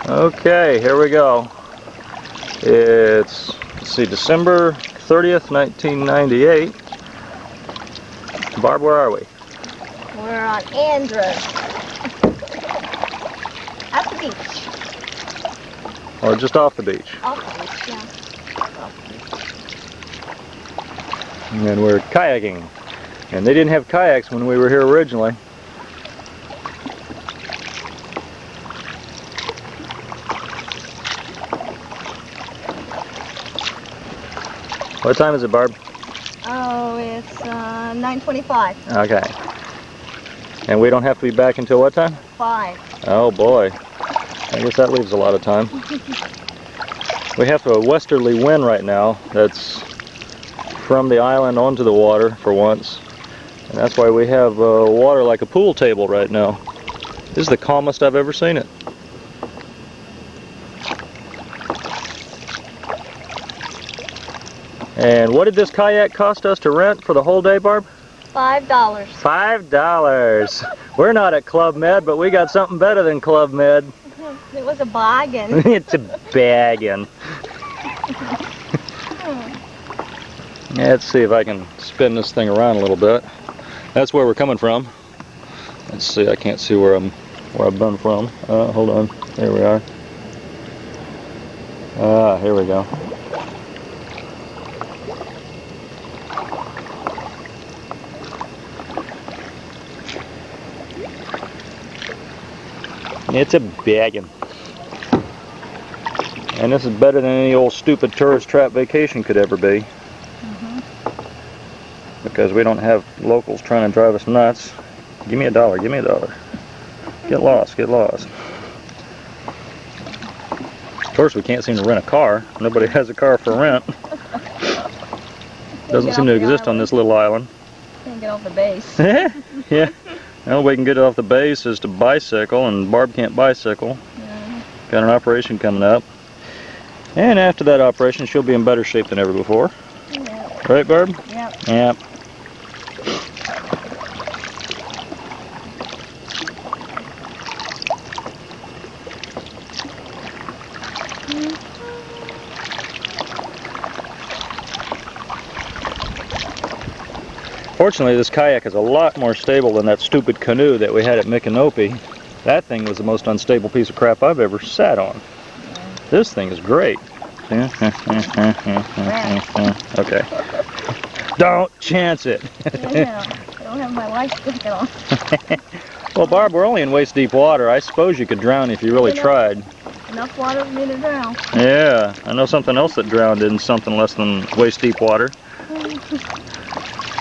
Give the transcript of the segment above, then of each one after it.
Okay, here we go. It's, let's see, December 30th, 1998. Barb, where are we? We're on Andros. At the beach. Or just off the beach? Off the beach, yeah. Off the beach. And we're kayaking. And they didn't have kayaks when we were here originally. What time is it, Barb? Oh, it's 9:25. Okay. And we don't have to be back until what time? 5. Oh boy. I guess that leaves a lot of time. We have a westerly wind right now that's from the island onto the water for once. And that's why we have water like a pool table right now. This is the calmest I've ever seen it. And what did this kayak cost us to rent for the whole day, Barb? $5. $5. We're not at Club Med, but we got something better than Club Med. It was a bargain. It's a bargain. Let's see if I can spin this thing around a little bit. That's where we're coming from. Let's see, I can't see where I've been from. Hold on. There we are. Here we go. It's a baggin'. And this is better than any old stupid tourist trap vacation could ever be. Because we don't have locals trying to drive us nuts. Give me $1, give me $1. Get lost, get lost. Of course we can't seem to rent a car. Nobody has a car for rent. Doesn't seem to exist on this little island. Can't get off the base. Yeah. The only way we can get off the base is to bicycle, and Barb can't bicycle. Yeah. Got an operation coming up. And after that operation, she'll be in better shape than ever before. Yeah. Right, Barb? Yep. Yep. Fortunately, this kayak is a lot more stable than that stupid canoe that we had at Micanopy. That thing was the most unstable piece of crap I've ever sat on. Yeah. This thing is great. Okay. Don't chance it. Yeah, I don't have my life jacket on. Well, Barb, we're only in waist-deep water. I suppose you could drown if you really tried. Enough water for me to drown. Yeah, I know something else that drowned in something less than waist-deep water.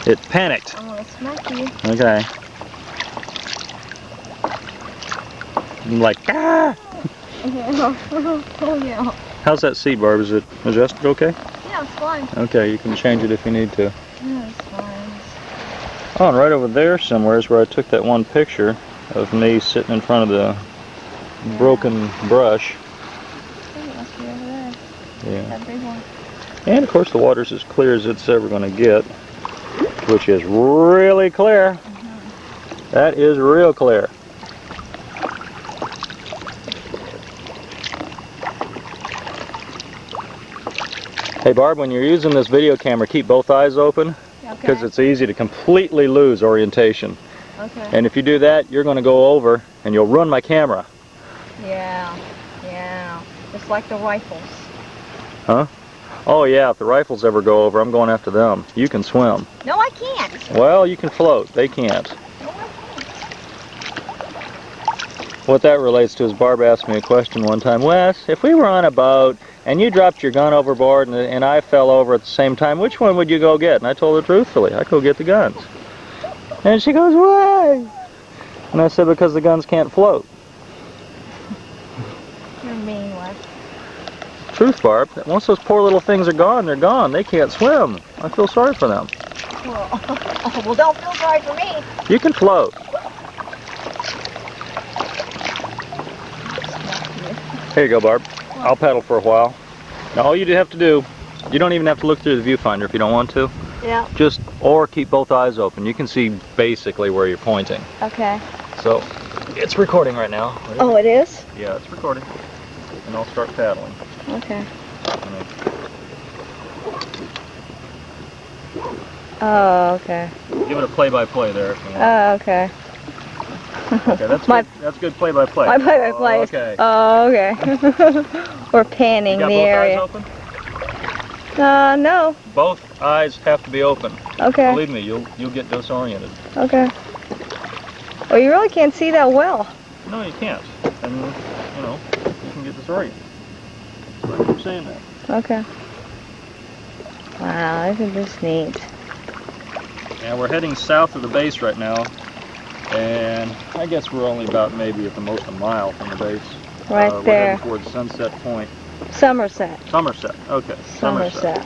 It panicked. I'm gonna smack you. Okay. I'm like, ah! Oh yeah. How's that seat, Barb? Is it adjusted okay? Yeah, it's fine. Okay, you can change it if you need to. Yeah, it's fine. Oh, and right over there somewhere is where I took that one picture of me sitting in front of the broken brush. It must be over there. Yeah. That big one. And of course the water's as clear as it's ever going to get, which is really clear. That is real clear. Hey Barb, when you're using this video camera, keep both eyes open, because it's easy to completely lose orientation. Okay. And if you do that, you're going to go over and you'll run my camera. Yeah, yeah. Just like the rifles. Huh? Oh yeah, if the rifles ever go over, I'm going after them. You can swim. No, I can't. Well, you can float. They can't. No, I can't. What that relates to is Barb asked me a question one time. Wes, if we were on a boat and you dropped your gun overboard and I fell over at the same time, which one would you go get? And I told her truthfully, I'd go get the guns. And she goes, why? And I said, because the guns can't float. You're mean, Wes. Truth, Barb. Once those poor little things are gone, they're gone. They can't swim. I feel sorry for them. Well, don't feel sorry for me. You can float. Here you go, Barb. I'll paddle for a while. Now all you have to do, you don't even have to look through the viewfinder if you don't want to. Yeah. Or keep both eyes open. You can see basically where you're pointing. Okay. So, it's recording right now. Oh, it is? Yeah, it's recording. and I'll start paddling. Okay. Oh, okay. Give it a play-by-play there if you want. Oh, okay. Okay, that's My- good. That's good play-by-play. My play-by-play is... Okay. Oh, okay. We're panning You got the both area. eyes open? No. Both eyes have to be open. Okay. Believe me, you'll get disoriented. Okay. Well, you really can't see that well. No, you can't. And you know, you can get disoriented. That's why I'm saying that. Okay. Wow, isn't this neat? Yeah, we're heading south of the base right now, and I guess we're only about maybe at the most a mile from the base. Right we're there. heading towards Sunset Point. Somerset. Somerset. Okay. Somerset.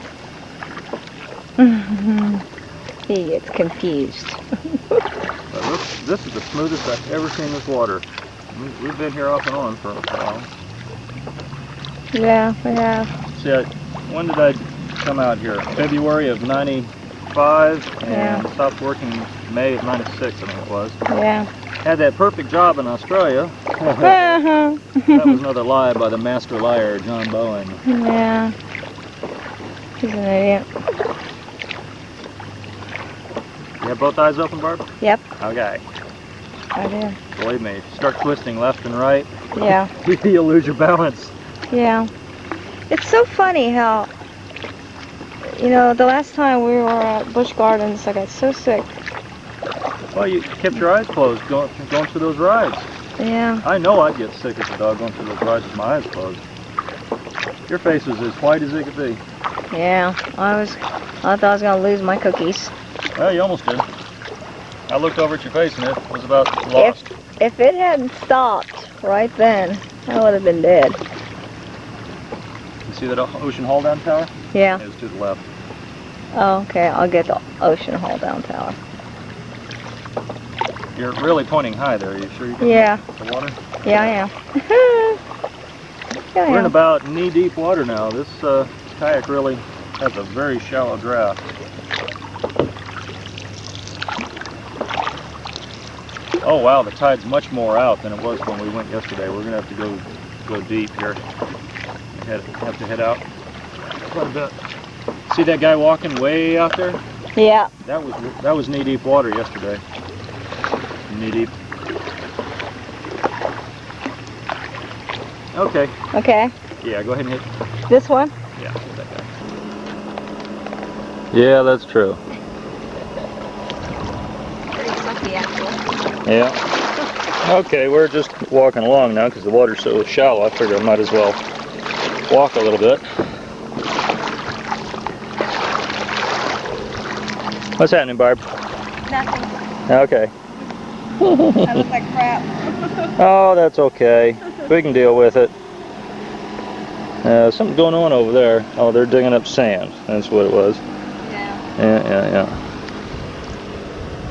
He gets confused. Well, this is the smoothest I've ever seen this water. We've been here off and on for a while. Yeah, we have. See, when did I come out here? February of '95, and Yeah. stopped working May of '96, I think it was. Yeah. Had that perfect job in Australia. Uh-huh. That was another lie by the master liar, John Bowen. Yeah. He's an idiot. You have both eyes open, Barb? Yep, Okay. I do. Believe me, if you start twisting left and right, Yeah. you'll lose your balance. Yeah. It's so funny how, you know, the last time we were at Busch Gardens, I got so sick. Well, you kept your eyes closed going through those rides. Yeah. I know I'd get sick as a dog going through those rides with my eyes closed. Your face was as white as it could be. Yeah. I thought I was going to lose my cookies. Well, you almost did. I looked over at your face and it was about lost. If it hadn't stopped right then, I would have been dead. You see that ocean hold down tower? Yeah. It was to the left. Oh, okay. I'll get the ocean hold down tower. You're really pointing high there. Are you sure you can Yeah. the water? Yeah, I am. Yeah, I We're in am. about knee-deep water now. This kayak really has a very shallow draft. Oh wow, the tide's much more out than it was when we went yesterday. We're gonna have to go deep here. Have to head out quite a bit. See that guy walking way out there? Yeah. That was knee-deep water yesterday. Knee-deep. Okay. Okay. Yeah, go ahead and hit. This one? Yeah, hit that guy. Yeah, that's true. Pretty sucky, actually. Yeah. Okay, we're just walking along now because the water's so shallow. I figure I might as well walk a little bit. What's happening, Barb? Nothing. Okay. I look like crap. Oh, that's okay. We can deal with it. Something going on over there. Oh, they're digging up sand. That's what it was. Yeah. Yeah.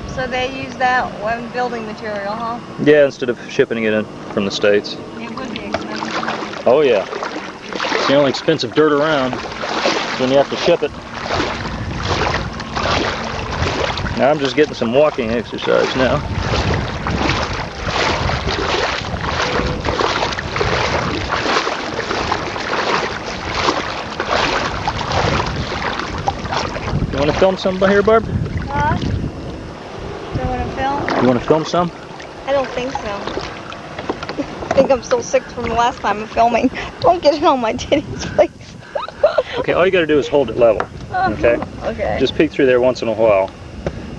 So they use that when building material, huh? Yeah, instead of shipping it in from the States. It would be expensive. Oh, yeah. It's the only expensive dirt around when you have to ship it. Now I'm just getting some walking exercise now. You want to film some here, Barb? Huh? Do you want to film? You want to film some? I don't think so. I think I'm still sick from the last time of filming. Don't get it on my titties, please. Okay, all you got to do is hold it level. Okay? Okay. Just peek through there once in a while.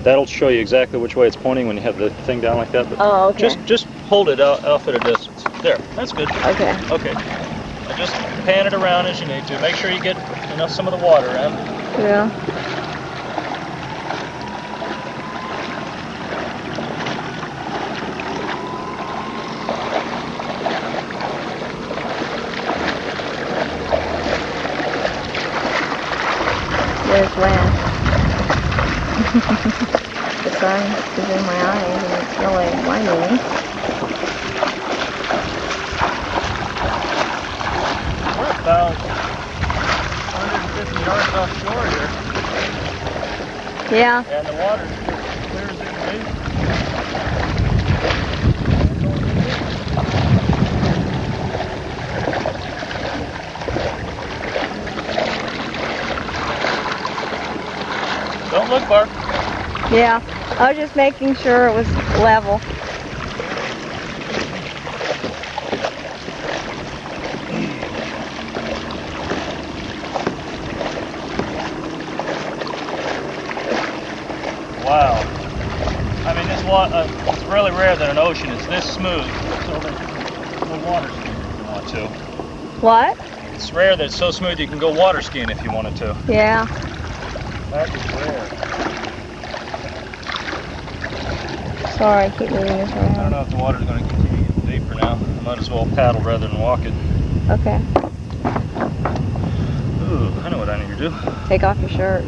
That'll show you exactly which way it's pointing when you have the thing down like that. But Oh, okay. Just hold it off at a distance. There, that's good. Okay. Okay. Now just pan it around as you need to. Make sure you get some of the water in. Yeah. There's land. The sun is in my eyes and it's really blinding me. We're about 150 yards offshore here, Yeah. and the water's as clear as it can be. Barb? Yeah, I was just making sure it was level. Wow. I mean, it's really rare that an ocean is this smooth. So that you can go water skiing if you want to. What? It's rare that it's so smooth you can go water skiing if you wanted to. Yeah. That is rare. Sorry, I keep moving this I don't around. know if the water's going to continue getting deeper now. I might as well paddle rather than walk it. Okay. Ooh, I know what I need to do. Take off your shirt.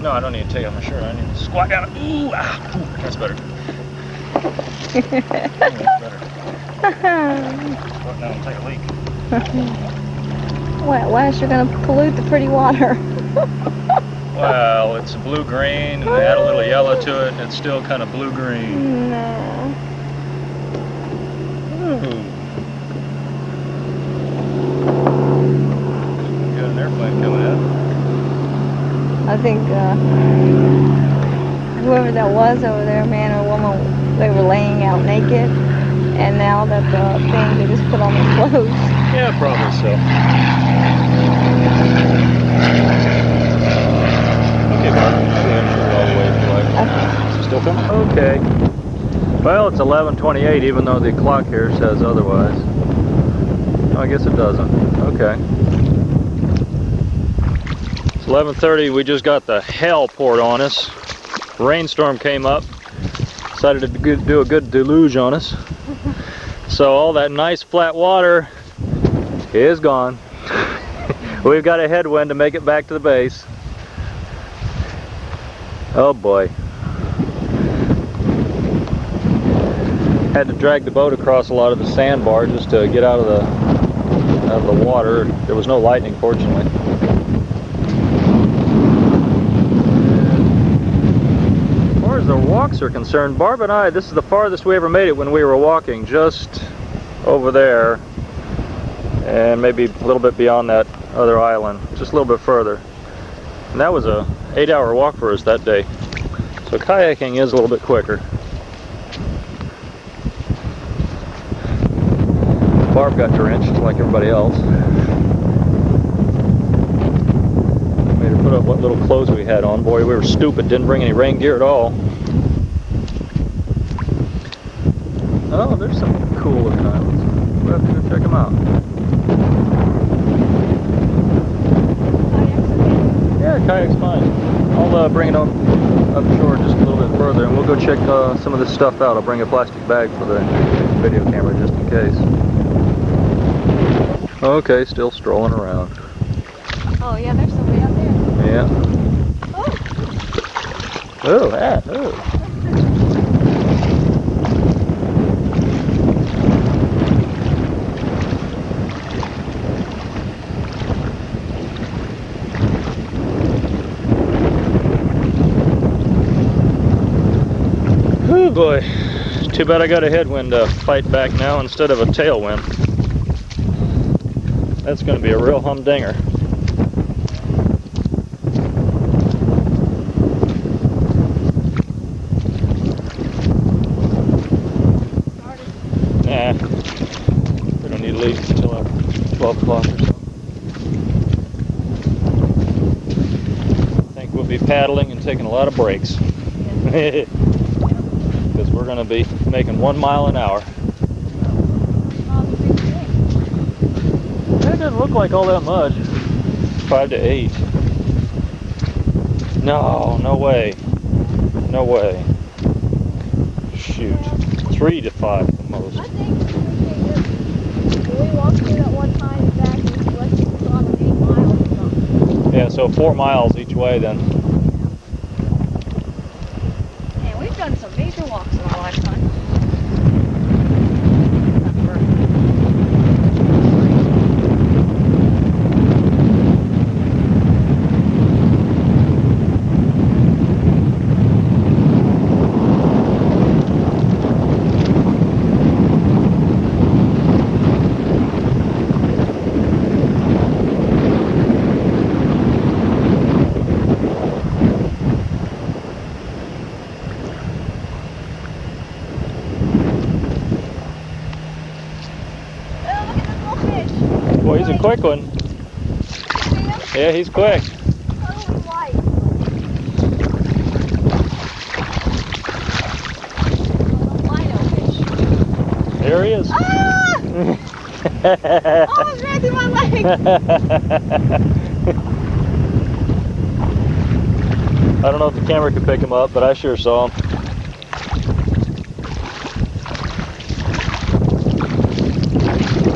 No, I don't need to take off my shirt. I need to squat down. Ooh, ah, ooh, that's better. Ooh, that's better. Squat down and take a leak. Wet Wes, you're gonna pollute the pretty water. Well, it's blue-green, and they add a little yellow to it, and it's still kind of blue-green. No. Ooh. Got an airplane coming in. I think whoever that was over there, man or woman, they were laying out naked, and now that the thing, they just put on their clothes. Yeah, probably so. Okay, Barb, go ahead and shoot it all the way if you like. Is it still filming? Okay. Well, it's 11:28, even though the clock here says otherwise. Oh, I guess it doesn't. Okay. 11:30, we just got the hell poured on us. Rainstorm came up, decided to do a good deluge on us. So all that nice flat water is gone. We've got a headwind to make it back to the base. Oh boy. Had to drag the boat across a lot of the sandbar just to get out of the water. There was no lightning, fortunately. As far as the walks are concerned, Barb and I, this is the farthest we ever made it when we were walking, just over there and maybe a little bit beyond that other island, just a little bit further. And that was a 8-hour walk for us that day. So kayaking is a little bit quicker. Barb got drenched like everybody else. Made her put up what little clothes we had on. Boy, we were stupid, didn't bring any rain gear at all. Oh, there's some cool looking islands. We'll have to go check them out. Yeah, kayak's fine. I'll bring it up shore just a little bit further, and we'll go check some of this stuff out. I'll bring a plastic bag for the video camera just in case. Okay, still strolling around. Oh yeah, there's somebody out there. Yeah. Oh. Oh, that. Oh. Oh boy, too bad I got a headwind to fight back now instead of a tailwind. That's going to be a real humdinger. Nah, we don't need to leave until 12 o'clock or so. I think we'll be paddling and taking a lot of breaks. Because we're going to be making 1 mile an hour. That doesn't look like all that much. 5 to 8. No, no way. No way. Shoot. 3 to 5 at the most. I think we walked through that one time back and let's just on 8 miles or something. Yeah, so 4 miles each way then. Man, we've done some major walks in our lifetime. fish. Boy, he's a quick one. Yeah, he's quick. Totally white. Lino fish. There he is. Ah! Almost ran through my leg. I don't know if the camera could pick him up, but I sure saw him.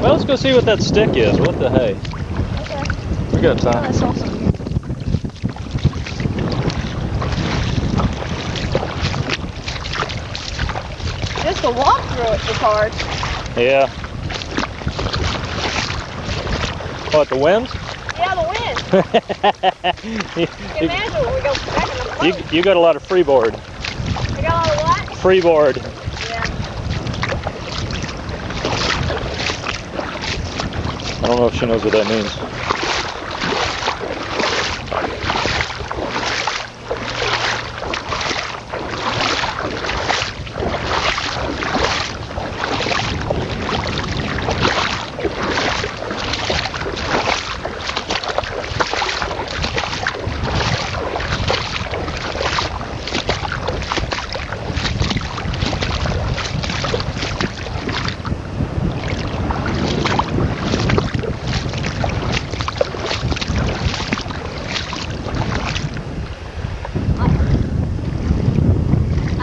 Well, let's go see what that stick is. What the hey? Okay. We got Oh, time. that's awesome. Just to walk through it is hard. Yeah. What, the wind? Yeah, the wind. you, Imagine when we go back in the boat. you got a lot of freeboard. I got all the what? Freeboard. Yeah. I don't know if she knows what that means.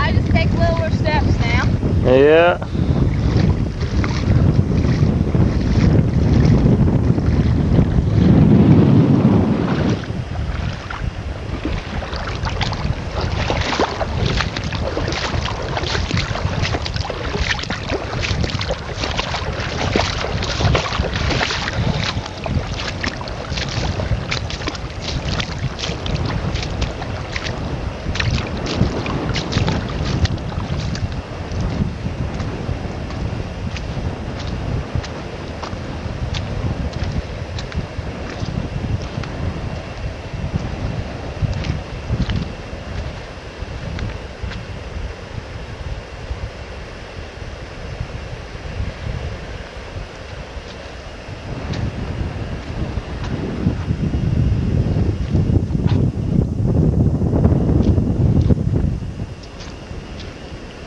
I just take littler steps now. Yeah.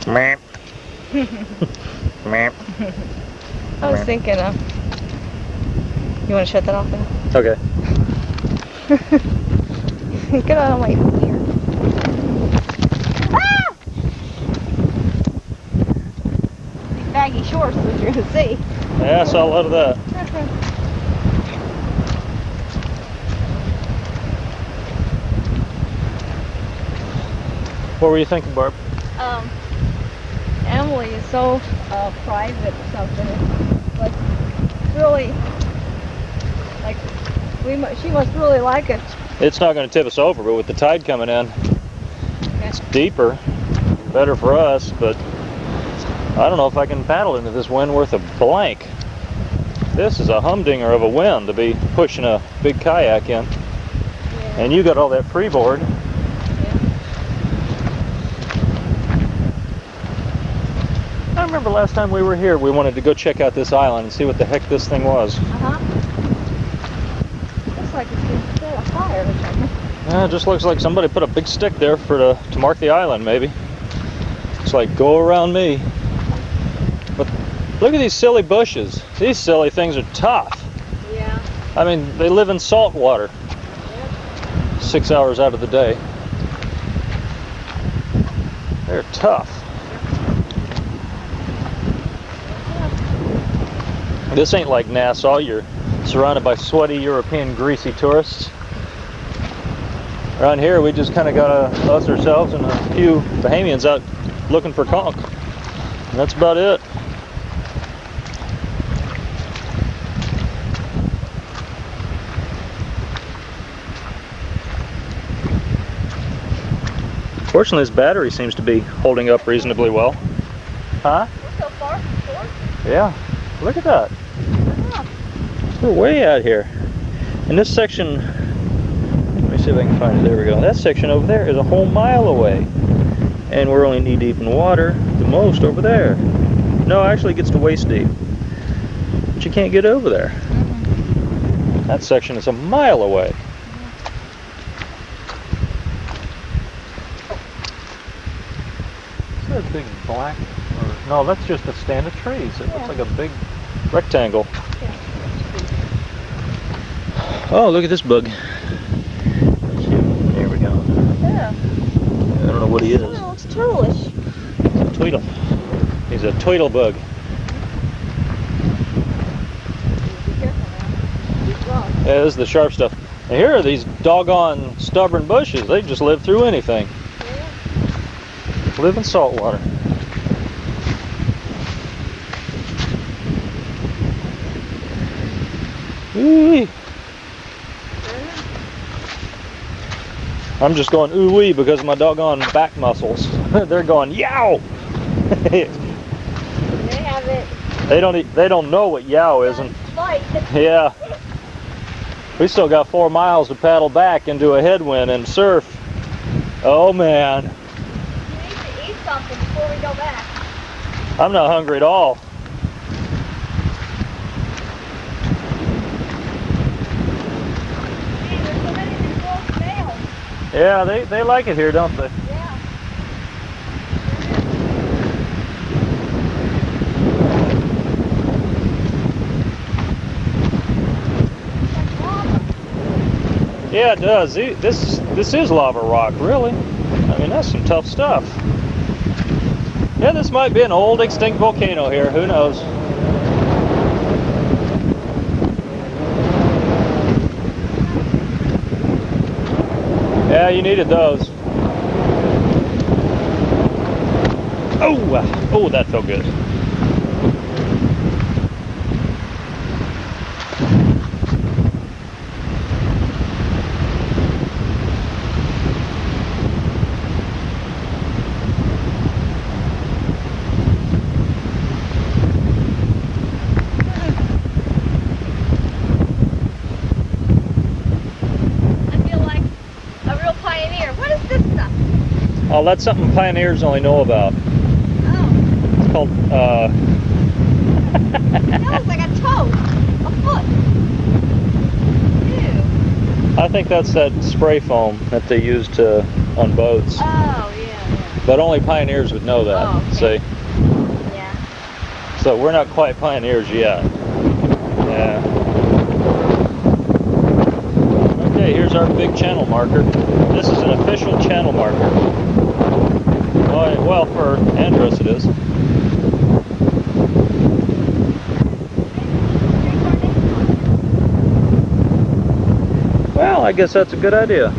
Meep. Meep. I was thinking, you want to shut that off now? Okay. Get out of my ear. Ah! These baggy shorts that you're going to see. Yeah, I saw a lot of that. What were you thinking, Barb? Emily is so private or something. Like, really, like, she must really like it. It's not going to tip us over, but with the tide coming in, it's deeper, better for us, but I don't know if I can paddle into this wind worth a blank. This is a humdinger of a wind to be pushing a big kayak in. Yeah. And you got all that freeboard. I remember last time we were here, we wanted to go check out this island and see what the heck this thing was. Looks like it's been set a fire or something. Yeah, it just looks like somebody put a big stick there to mark the island, maybe. It's like, go around me. But look at these silly bushes. These silly things are tough. Yeah. I mean, they live in salt water. Yep. 6 hours out of the day. They're tough. This ain't like Nassau. You're surrounded by sweaty European greasy tourists. Around here we just kind of got us ourselves and a few Bahamians out looking for conch. And that's about it. Fortunately, this battery seems to be holding up reasonably well. Huh? We're so far from shore. Yeah. Look at that. We're way out here. And this section, let me see if I can find it. There we go. That section over there is a whole mile away. And we're only knee deep in water, the most over there. No, actually it gets to waist deep. but you can't get over there. That section is a mile away. Is that a big black? No, that's just a stand of trees. It looks like a big rectangle. Yeah. Oh, look at this bug. There we go. Yeah. I don't know what he is. Oh, it looks turtleish. It's a tweedle. He's a tweedle bug. Be careful now. He's wrong. Yeah, this is the sharp stuff. And here are these doggone stubborn bushes. They just live through anything. Yeah. Live in salt water. Ooh-wee. I'm just going ooh-wee because of my doggone back muscles. They're going yow. They have it. They don't know what yow is, and Fight. yeah. We still got 4 miles to paddle back into a headwind and surf. Oh man. You need to eat something before we go back. I'm not hungry at all. Man, there's so many of these little snails. Yeah, they like it here, don't they? Yeah. Like lava. Yeah, it does. This is lava rock, really. I mean, that's some tough stuff. Yeah, this might be an old extinct volcano here. Who knows? Yeah, you needed those. Oh, that felt good. I feel like a real pioneer. What is this stuff? Oh, that's something pioneers only know about. Oh. It's called, That looks like a toe. A foot. Ew. I think that's that spray foam that they use on boats. Oh, yeah. But only pioneers would know that. Oh, okay. See? Yeah. So we're not quite pioneers yet. Yeah. Okay, here's our big channel marker. This is an official channel marker. Well, for Andros it is. Well, I guess that's a good idea.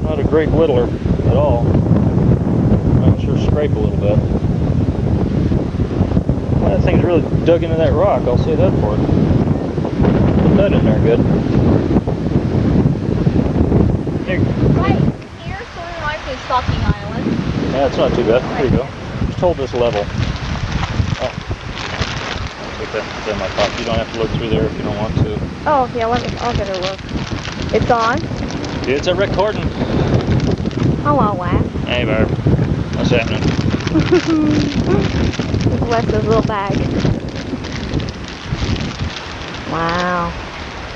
Not a great whittler at all. I can sure scrape a little bit. Well, that thing's really dug into that rock, I'll say that for it. Put that in there good. Here. Right here, so it reminds me of Stalking Island. Yeah, it's not too bad. There you go. Just hold this level. Oh. Put that in my pocket. You don't have to look through there if you don't want to. Oh, yeah, I'll get a look. It's on? It's a recording. Hello, Wes. Hey, Barb. What's happening? It's Wes's little bag. Wow.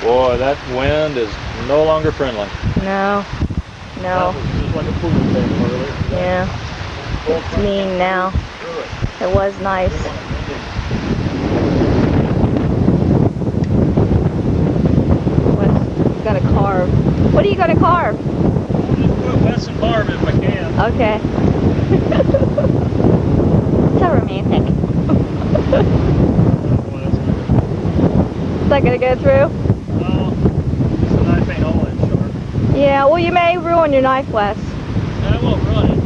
Boy, that wind is no longer friendly. No. No. That was just like a pool thing earlier. Yeah. It's mean now. It was nice. Wes gonna carve. What are you gonna carve? Just put Wes and Barb if I can. Okay. So romantic. Is that gonna go through? No, this knife ain't all that sharp. Yeah, well you may ruin your knife, Wes. I won't run it.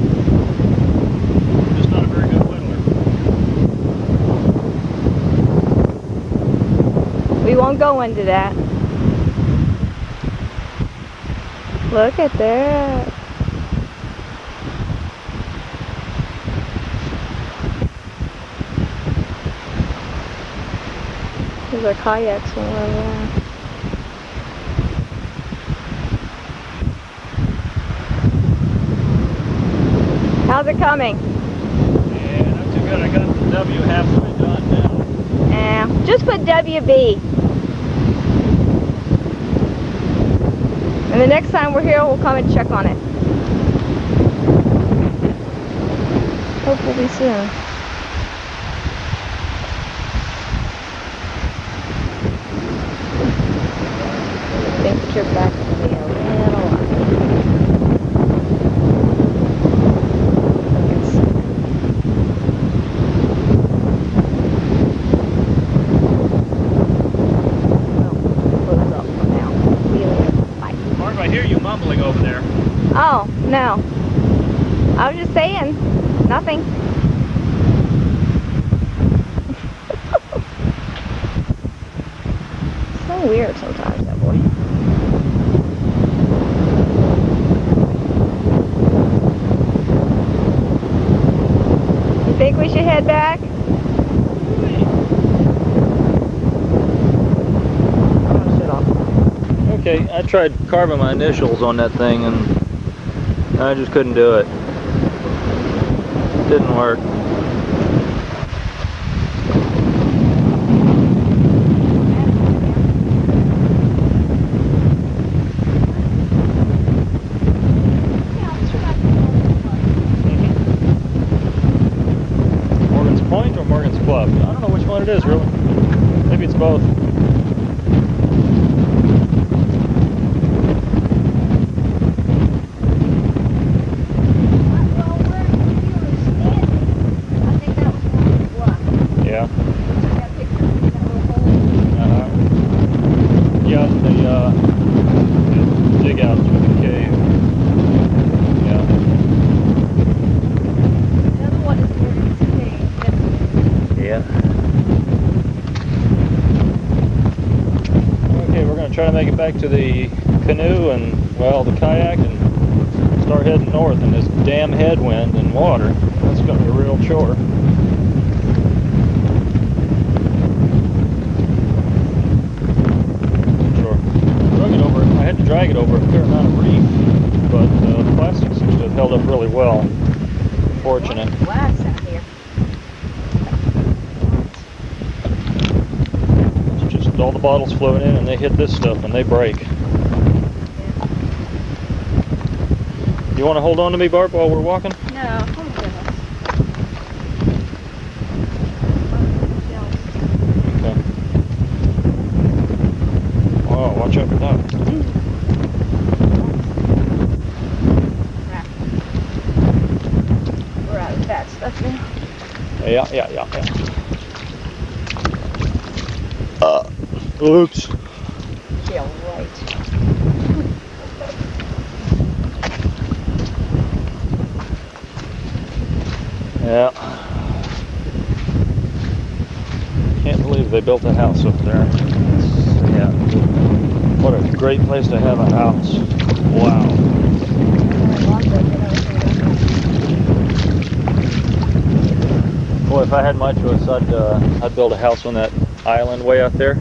I'm just not a very good whittler. We won't go into that. Look at that. These are kayaks all over there. How's it coming? Yeah, not too good. I got W has to be done now. Just put WB. And the next time we're here, we'll come and check on it. Hopefully soon. I think the trip back will be a little long. I hear you mumbling over there. Oh, no. I was just saying, nothing. So weird sometimes, that boy. You think we should head back? Okay, I tried carving my initials on that thing and I just couldn't do it. Didn't work. Morgan's Point or Morgan's Club? I don't know which one it is really. Maybe it's both. Yeah, the dig out through the cave. Yeah. The other one is Morgan's Cave. Yeah. Okay, we're going to try to make it back to the canoe and, well, the kayak and start heading north in this damn headwind and water. That's going to be a real chore. I had to drag it over a fair amount of reef, but the plastic seems to have held up really well. Fortunate. Glass out here. It's just all the bottles float in and they hit this stuff and they break. Yeah. You want to hold on to me, Barb, while we're walking? No, oh my goodness. Okay. Oh, watch out for that. We're out of that stuff now. Yeah. Oops. Yeah, right. Yeah. Can't believe they built a house up there. Yeah. What a great place to have a house. Wow. Boy, if I had my choice, I'd build a house on that island way out there.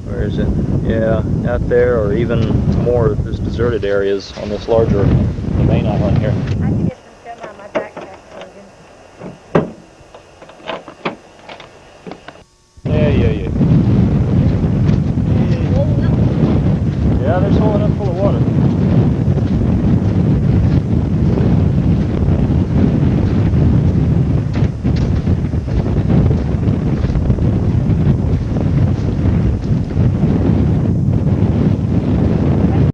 Where is it? Yeah, out there, or even more of this deserted areas on this larger, the main island here.